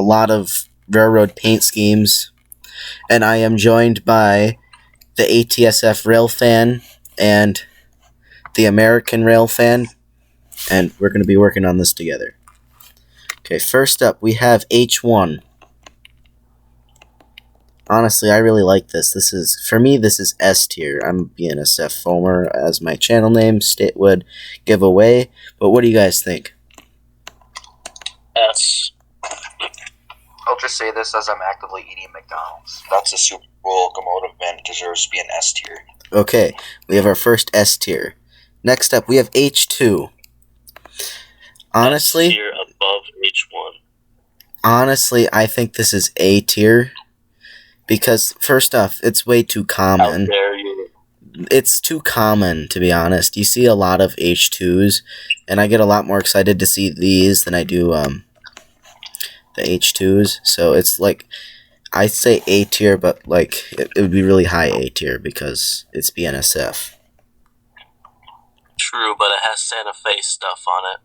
a lot of railroad paint schemes, and I am joined by the ATSF Rail Fan and the American Rail Fan, and we're going to be working on this together. Okay, first up, we have H1. Honestly, I really like this. For me, this is S tier. I'm BNSF Foamer, as my channel name would give away. But what do you guys think? S. I'll just say this as I'm actively eating McDonald's. That's a super cool locomotive, man. It deserves to be an S tier. Okay, we have our first S tier. Next up, we have H2. Honestly, S tier above H1. Honestly, I think this is A tier. Because, first off, it's way too common. How dare you? It's too common, to be honest. You see a lot of H2s, and I get a lot more excited to see these than I do the H2s. So it's like, I say A tier, but like it would be really high A tier because it's BNSF. True, but it has Santa Fe stuff on it.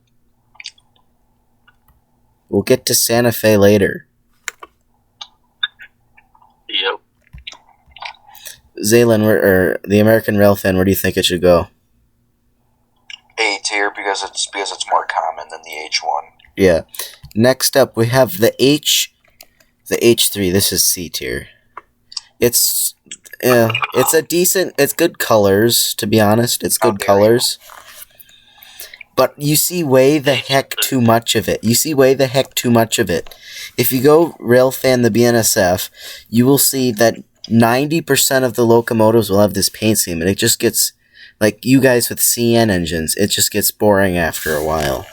We'll get to Santa Fe later. Yep. Zaylin, or the American Rail Fan, where do you think it should go? A tier because it's more common than the H1. Yeah. Next up, we have the H3. This is C tier. It's a decent. It's good colors, to be honest. It's good colors. But you see way the heck too much of it. If you go Railfan the BNSF, you will see that 90% of the locomotives will have this paint scheme, and it just gets, like you guys with CN engines, it just gets boring after a while.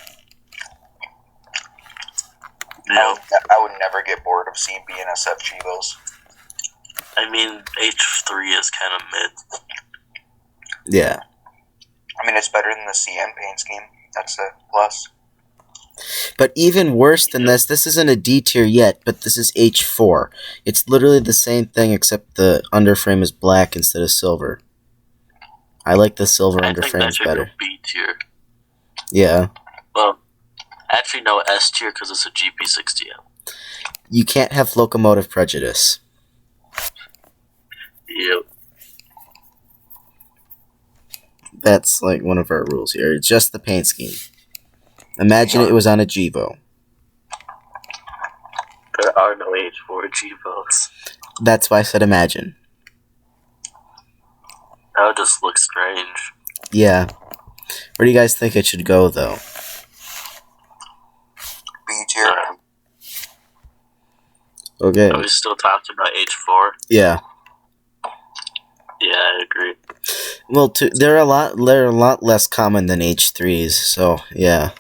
Yeah. I would never get bored of seeing BNSF Chivos. I mean, H3 is kind of mid. Yeah. I mean, it's better than the CN paint scheme. That's a plus. But even worse than this isn't a D tier yet, but this is H4. It's literally the same thing except the underframe is black instead of silver. I like the silver underframes better. Go B tier. Yeah. Well, actually no, S tier because it's a GP60M. You can't have locomotive prejudice. Yep. That's like one of our rules here. It's just the paint scheme. Imagine it was on a Gevo. There are no H4 Gevos. That's why I said imagine. That would just look strange. Yeah. Where do you guys think it should go, though? B tier. Okay. Are we still talking about H4? Yeah. Yeah, I agree. Well, they're a lot less common than H3s, so yeah.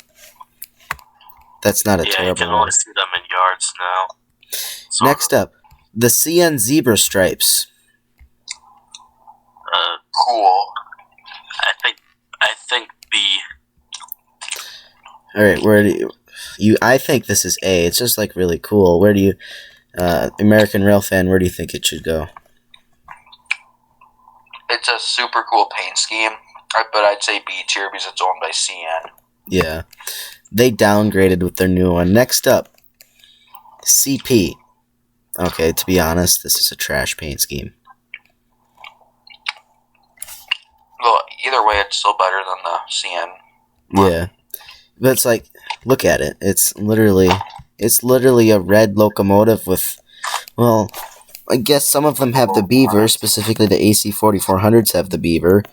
That's not a terrible you can one. only see them in yards now. Next up, the CN Zebra Stripes. Cool. I think B. All right, where do you? I think this is A. It's just like really cool. Where do you, American Rail Fan? Where do you think it should go? It's a super cool paint scheme, but I'd say B tier because it's owned by CN. Yeah, they downgraded with their new one. Next up, CP. Okay, to be honest, this is a trash paint scheme. Well, either way, it's still better than the CN. Yeah, but it's like, look at it. It's literally a red locomotive with, well, I guess some of them have the beaver. Specifically, the AC 4400s have the beaver,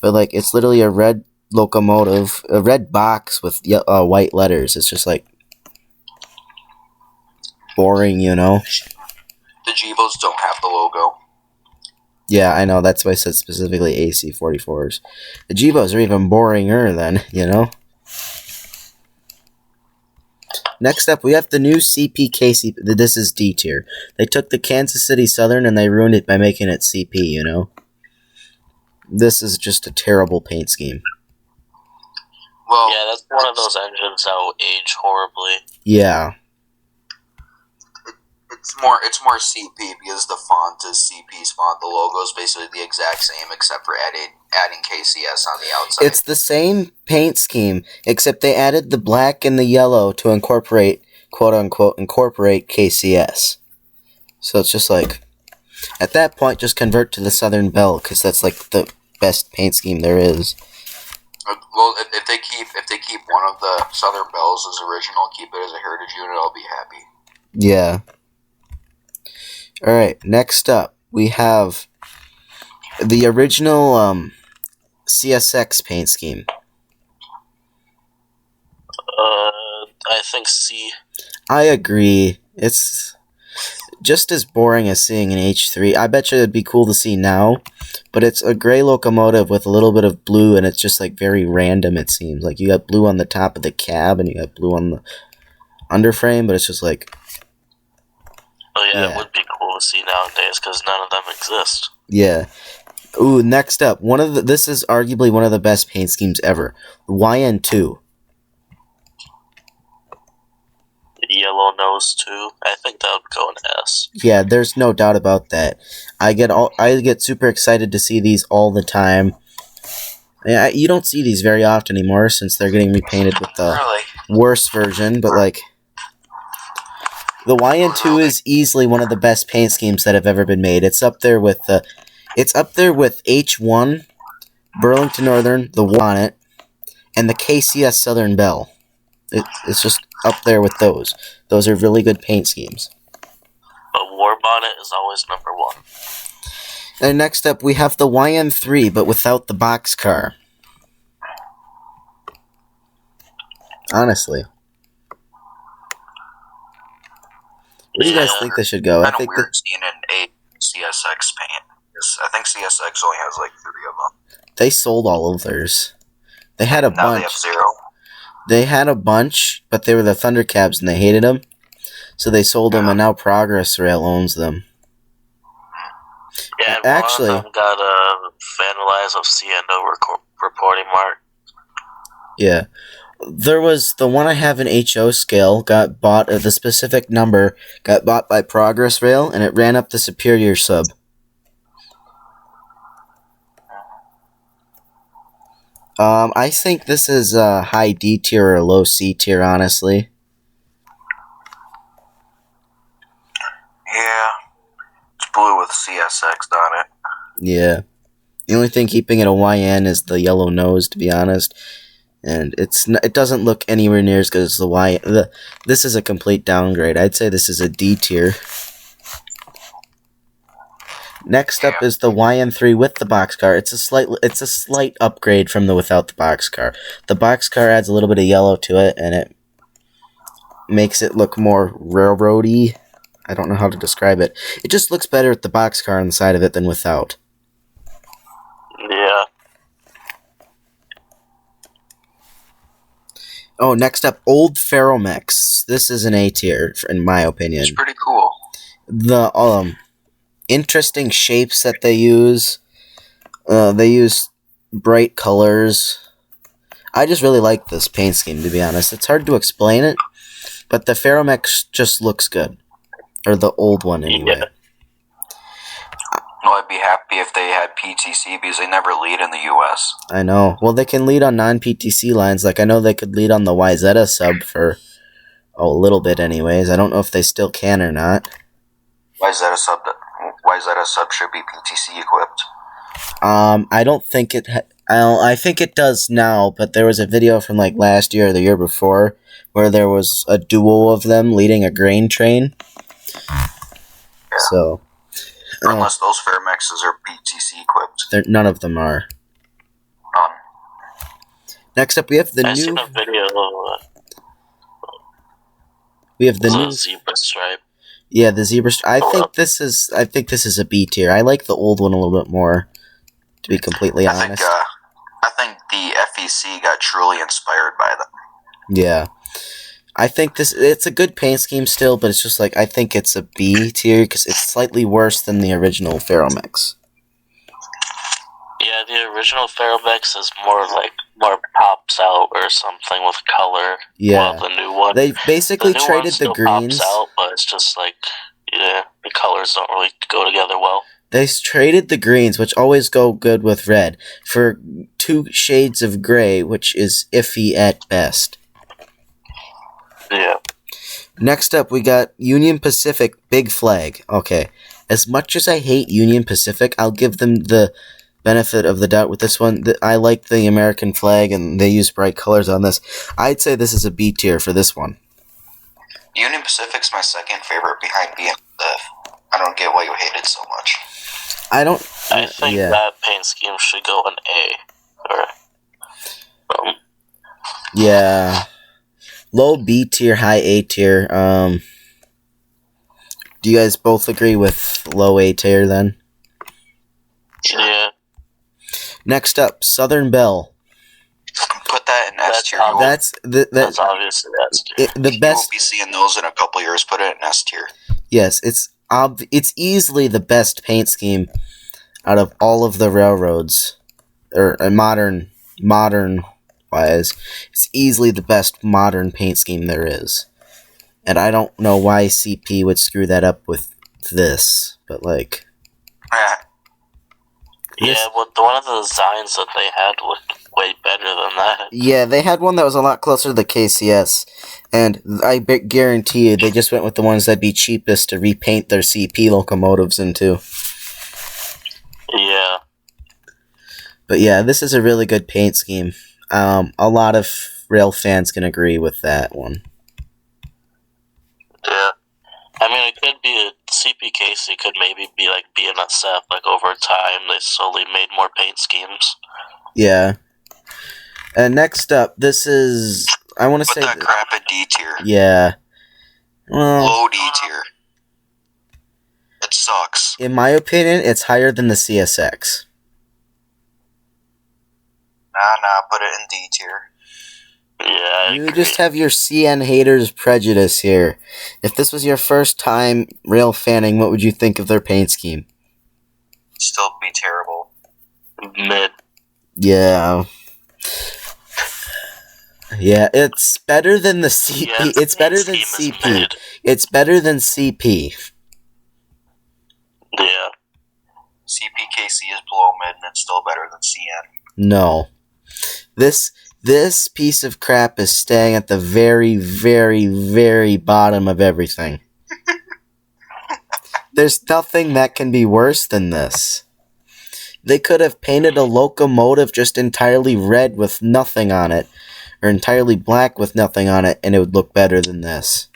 but like it's literally a red locomotive, a red box with white letters. It's just like boring, you know. The Gevos don't have the logo. Yeah, I know. That's why I said specifically AC 44s. The Gevos are even boringer then, you know. Next up, we have the new CPKC. This is D tier. They took the Kansas City Southern and they ruined it by making it CP, you know. This is just a terrible paint scheme. Well, yeah, that's one of those engines that will age horribly. Yeah. It's more CP because the font is CP's font. The logo is basically the exact same except for adding KCS on the outside. It's the same paint scheme, except they added the black and the yellow to incorporate quote unquote incorporate KCS. So it's just like, at that point, just convert to the Southern Belle, because that's like the best paint scheme there is. Well, if they keep one of the Southern Bells as original, keep it as a heritage unit, I'll be happy. Yeah. Alright, next up, we have the original CSX paint scheme. I think C. I agree. It's just as boring as seeing an H3. I bet you it'd be cool to see now, but it's a gray locomotive with a little bit of blue, and it's just like very random, it seems. Like you got blue on the top of the cab, and you got blue on the underframe, but it's just like... Oh yeah, it would be cool to see nowadays, because none of them exist. Yeah. Ooh, next up, this is arguably one of the best paint schemes ever. YN2. Yellow nose too. I think that would go in S. Yeah, there's no doubt about that. I get super excited to see these all the time. Yeah, you don't see these very often anymore since they're getting repainted with the worst version, but like the YN2 is easily one of the best paint schemes that have ever been made. It's up there with H1, Burlington Northern, the Bonnet, and the KCS Southern Belle. It's just up there with those. Those are really good paint schemes. But War Bonnet is always number one. And next up, we have the YN3, but without the boxcar. Honestly. Where do you guys think this should go? I think weird seeing an CSX paint. I think CSX only has like 3 of them. They sold all of theirs. They had a bunch. Now they have 0. They had a bunch, but they were the Thundercabs and they hated them. So they sold them, and now Progress Rail owns them. Yeah, and actually, one of them got vandalized of Ciendo reporting mark. Yeah. There was the one I have in HO scale, got bought at the specific number, got bought by Progress Rail, and it ran up the Superior sub. I think this is a high D tier or a low C tier, honestly. Yeah. It's blue with CSX on it. Yeah. The only thing keeping it a YN is the yellow nose, to be honest. And it doesn't look anywhere near as good as the Y. This is a complete downgrade. I'd say this is a D tier. Next up is the YN3 with the boxcar. It's a slight upgrade from the without the boxcar. The boxcar adds a little bit of yellow to it, and it makes it look more railroady. I don't know how to describe it. It just looks better with the boxcar on the side of it than without. Yeah. Oh, next up, Old Ferromex. This is an A tier, in my opinion. It's pretty cool. The interesting shapes that they use. They use bright colors. I just really like this paint scheme, to be honest. It's hard to explain it, but the Ferromex just looks good. Or the old one, anyway. Yeah. Well, I'd be happy if they had PTC because they never lead in the US. I know. Well, they can lead on non-PTC lines. Like, I know they could lead on the YZ sub for a little bit anyways. I don't know if they still can or not. YZ sub should be PTC equipped. I don't think it... I think it does now, but there was a video from, like, last year or the year before where there was a duo of them leading a grain train. Yeah. So... Unless those Fairmexes are PTC equipped. None of them are. None. Next up, we have the I new... seen a video We have the new zebra stripe. Yeah, the zebra. I think this is a B tier. I like the old one a little bit more, to be completely honest. I think the FEC got truly inspired by them. Yeah, I think it's a good paint scheme still, but it's just like I think it's a B tier because it's slightly worse than the original Ferromex. Yeah, the original Ferromex is more pops out or something with color. Yeah, well, the new one. They basically traded the greens. Pops out, but it's just like the colors don't really go together well. They traded the greens, which always go good with red, for 2 shades of gray, which is iffy at best. Yeah. Next up, we got Union Pacific Big Flag. Okay. As much as I hate Union Pacific, I'll give them the benefit of the doubt with this one. I like the American flag, and they use bright colors on this. I'd say this is a B tier for this one. Union Pacific's my second favorite behind BMF. I don't get why you hate it so much. I think that paint scheme should go an A. Or, yeah. Low B tier, high A tier. Do you guys both agree with low A tier then? yeah. Next up, Southern Belle. Put that in S tier. That's That's obviously S tier. the You best. won't be seeing those in a couple years. Put it in S tier. Yes, it's easily the best paint scheme out of all of the railroads, or modern wise. It's easily the best modern paint scheme there is, and I don't know why CP would screw that up with this, but like. Yeah, well, one of the designs that they had looked way better than that. Yeah, they had one that was a lot closer to the KCS, and I guarantee you they just went with the ones that'd be cheapest to repaint their CP locomotives into. Yeah. But yeah, this is a really good paint scheme. A lot of rail fans can agree with that one. Yeah. I mean, it could be a CPKC could maybe be like BNSF. Like over time, they slowly made more paint schemes. Yeah. And next up, this is I want to say that crap at D tier. Yeah. Well, Low D tier. It sucks. in my opinion, it's higher than the CSX. Nah, put it in D tier. Yeah, I You agree. just have your CN haters prejudice here. If this was your first time rail fanning, what would you think of their paint scheme? Still be terrible. Mid. Yeah. Yeah, it's better than the CP. Yeah, it's better paint than scheme is CP. mid. It's better than CP. Yeah. CPKC is below mid and it's still better than CN. No. This piece of crap is staying at the very, very, very bottom of everything. There's nothing that can be worse than this. They could have painted a locomotive just entirely red with nothing on it, or entirely black with nothing on it, and it would look better than this.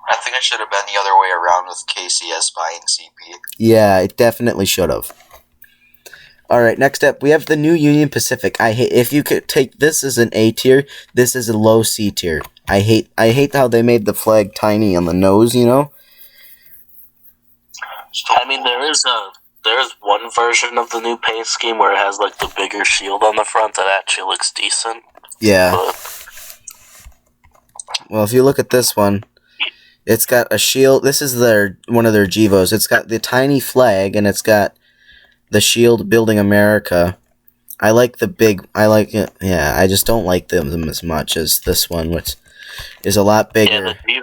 I think it should have been the other way around with KCS buying CP. Yeah, it definitely should have. Alright, next up, we have the new Union Pacific. If you could take this as an A tier, this is a low C tier. I hate how they made the flag tiny on the nose, you know? I mean, there's one version of the new paint scheme where it has like the bigger shield on the front that actually looks decent. Yeah. But Well, if you look at this one, it's got a shield. This is one of their Gevos. It's got the tiny flag, and it's got the shield building America. I like it. Yeah, I just don't like them as much as this one, which is a lot bigger. yeah,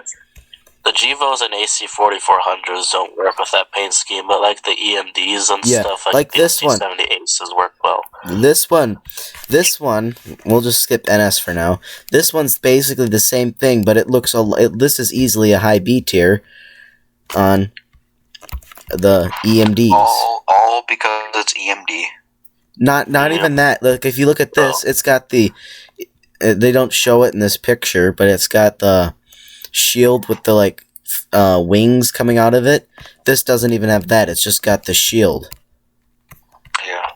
the Gevos and AC4400s don't work with that paint scheme, but like the EMDs and Yeah, stuff, like the this one. AC70 Aces work well. This one, we'll just skip NS for now. This one's basically the same thing, but this is easily a high B tier on the EMDs. All because it's EMD. Not Yeah. even that. Like, if you look at this, it's got the. They don't show it in this picture, but it's got the shield with the wings coming out of it. This doesn't even have that. It's just got the shield.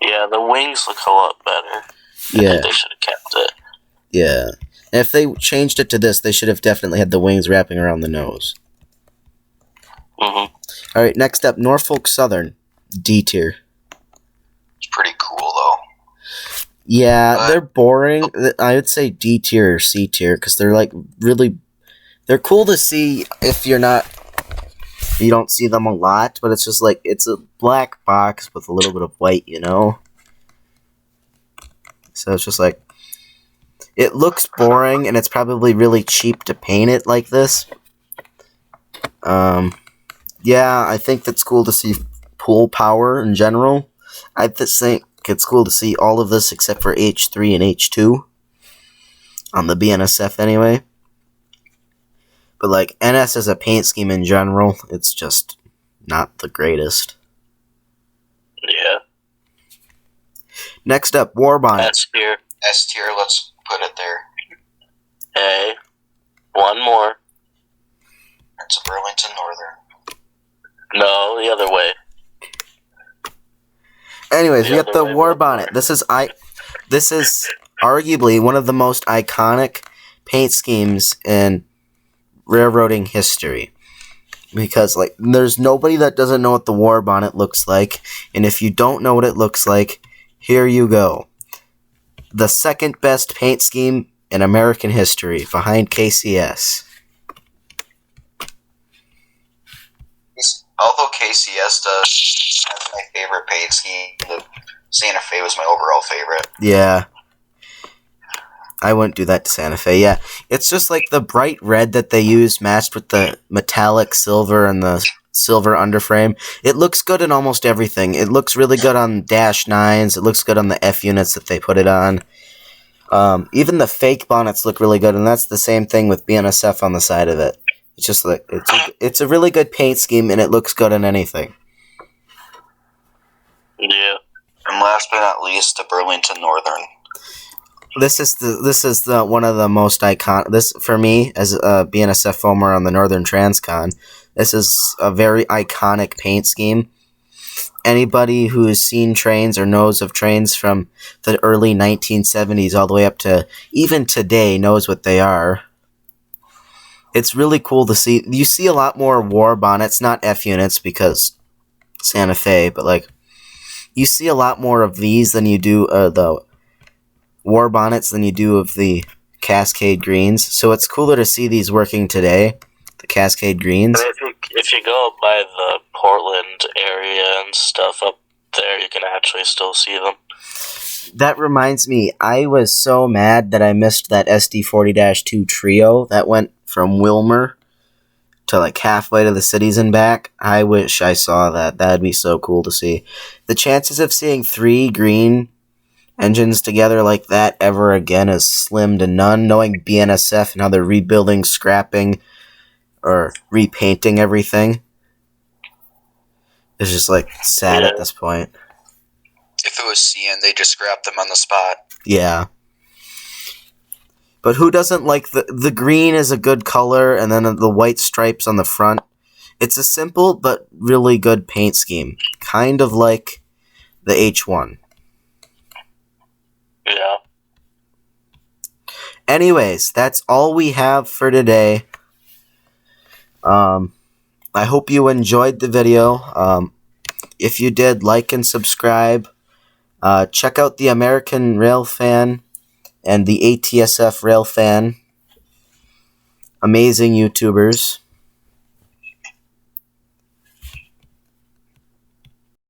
Yeah, the wings look a lot better. I Yeah, think they should have kept it. yeah. And if they changed it to this, they should have definitely had the wings wrapping around the nose. hmm All right, next up, Norfolk Southern, D tier. It's pretty cool though. Yeah, they're boring. I would say D tier or C tier because they're really. They're cool to see if you don't see them a lot, but it's just it's a black box with a little bit of white, you know? So it's just it looks boring, and it's probably really cheap to paint it like this. Yeah, I think it's cool to see pull power in general. I just think it's cool to see all of this except for H3 and H2 on the BNSF anyway. But like NS as a paint scheme in general, it's just not the greatest. Yeah. Next up, Warbonnet. S tier. S tier, let's put it there. A. One more. It's a Burlington Northern. No, the other way. Anyways, we The got the other way. Warbonnet. This is arguably one of the most iconic paint schemes in railroading history. Because like there's nobody that doesn't know what the Warbonnet looks like, and if you don't know what it looks like, here you go. The second best paint scheme in American history, behind KCS. Although KCS does have my favorite paint scheme, the Santa Fe was my overall favorite. Yeah. I wouldn't do that to Santa Fe, yeah. It's just like the bright red that they use matched with the metallic silver and the silver underframe. It looks good in almost everything. It looks really good on Dash 9s. It looks good on the F units that they put it on. Even the fake bonnets look really good, and that's the same thing with BNSF on the side of it. It's just like it's a really good paint scheme, and it looks good on anything. Yeah. And last but not least, the Burlington Northern. This is the one of the most iconic. This for me as a BNSF foamer on the Northern Transcon. This is a very iconic paint scheme. Anybody who has seen trains or knows of trains from the early 1970s all the way up to even today knows what they are. It's really cool to see. You see a lot more war bonnets, not F units because Santa Fe, but like you see a lot more of these than you do the war bonnets than you do of the Cascade Greens. So it's cooler to see these working today, the Cascade Greens. And if you go by the Portland area and stuff up there, you can actually still see them. That reminds me, I was so mad that I missed that SD40-2 trio that went from Wilmer to like halfway to the cities and back. I wish I saw that. That'd be so cool to see. The chances of seeing 3 green engines together like that ever again is slim to none, knowing BNSF and how they're rebuilding, scrapping, or repainting everything. It's just like sad at this point. If it was CN, they just scrapped them on the spot. Yeah. But who doesn't like the green is a good color, and then the white stripes on the front. It's a simple but really good paint scheme. Kind of like the H1. Yeah. Anyways, that's all we have for today. I hope you enjoyed the video. If you did, like and subscribe. Check out the American Rail Fan and the ATSF Rail Fan. Amazing YouTubers.